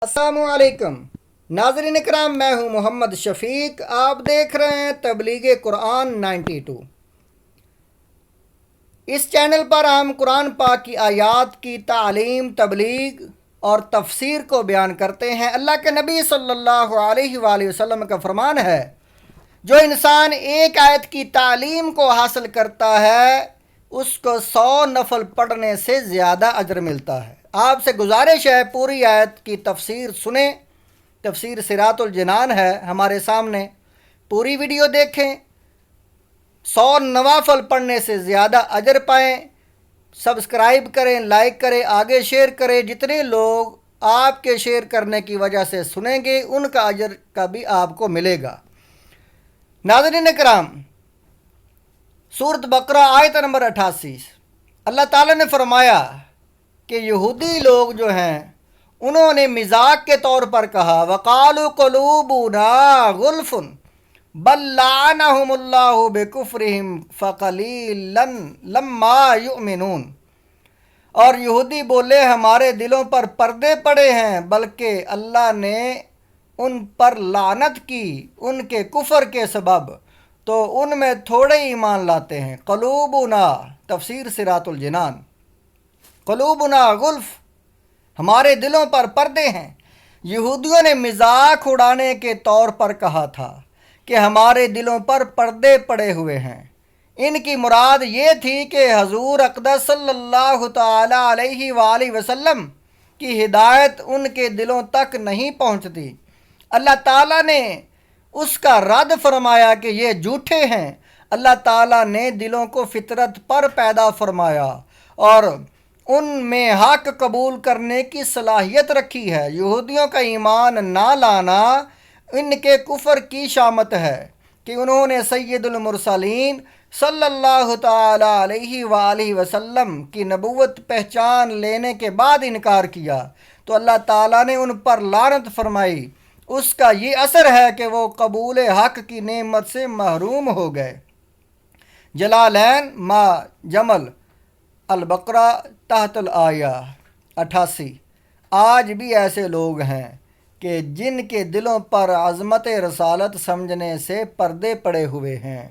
السلام علیکم ناظرین اکرام، میں ہوں محمد شفیق۔ آپ دیکھ رہے ہیں تبلیغ قرآن 92۔ اس چینل پر ہم قرآن پاک کی آیات کی تعلیم، تبلیغ اور تفسیر کو بیان کرتے ہیں۔ اللہ کے نبی صلی اللہ علیہ وآلہ وسلم کا فرمان ہے، جو انسان ایک آیت کی تعلیم کو حاصل کرتا ہے اس کو 100 نفل پڑھنے سے زیادہ اجر ملتا ہے۔ آپ سے گزارش ہے پوری آیت کی تفسیر سنیں۔ تفسیر صراط الجنان ہے ہمارے سامنے، پوری ویڈیو دیکھیں، 100 نوافل پڑھنے سے زیادہ اجر پائیں۔ سبسکرائب کریں، لائک کریں، آگے شیئر کریں۔ جتنے لوگ آپ کے شیئر کرنے کی وجہ سے سنیں گے ان کا اجر کا بھی آپ کو ملے گا۔ ناظرین اکرام، سورۃ بقرہ آیت نمبر 88، اللہ تعالیٰ نے فرمایا کہ یہودی لوگ جو ہیں انہوں نے مذاق کے طور پر کہا، وَقَالُوا قُلُوبُنَا غُلْفٌ بَل لَّعَنَهُمُ اللَّهُ بِكُفْرِهِمْ فَقَلِيلًا لَمَّا يُؤْمِنُونَ۔ اور یہودی بولے ہمارے دلوں پر پردے پڑے ہیں، بلکہ اللہ نے ان پر لعنت کی ان کے کفر کے سبب، تو ان میں تھوڑے ایمان لاتے ہیں۔ قلوبنا، تفسیر صراط الجنان، قلوبنا غلف، ہمارے دلوں پر پردے ہیں۔ یہودیوں نے مذاق اڑانے کے طور پر کہا تھا کہ ہمارے دلوں پر پردے پڑے ہوئے ہیں۔ ان کی مراد یہ تھی کہ حضور اقدس صلی اللہ تعالی علیہ وآلہ وسلم کی ہدایت ان کے دلوں تک نہیں پہنچتی۔ اللہ تعالیٰ نے اس کا رد فرمایا کہ یہ جھوٹے ہیں۔ اللہ تعالیٰ نے دلوں کو فطرت پر پیدا فرمایا اور ان میں حق قبول کرنے کی صلاحیت رکھی ہے۔ یہودیوں کا ایمان نہ لانا ان کے کفر کی شامت ہے کہ انہوں نے سید المرسلین صلی اللہ تعالی علیہ وآلہ وسلم کی نبوت پہچان لینے کے بعد انکار کیا، تو اللہ تعالیٰ نے ان پر لعنت فرمائی۔ اس کا یہ اثر ہے کہ وہ قبول حق کی نعمت سے محروم ہو گئے۔ جلالین ما جمل البقرہ تحت الآیہ 88۔ آج بھی ایسے لوگ ہیں کہ جن کے دلوں پر عظمت رسالت سمجھنے سے پردے پڑے ہوئے ہیں۔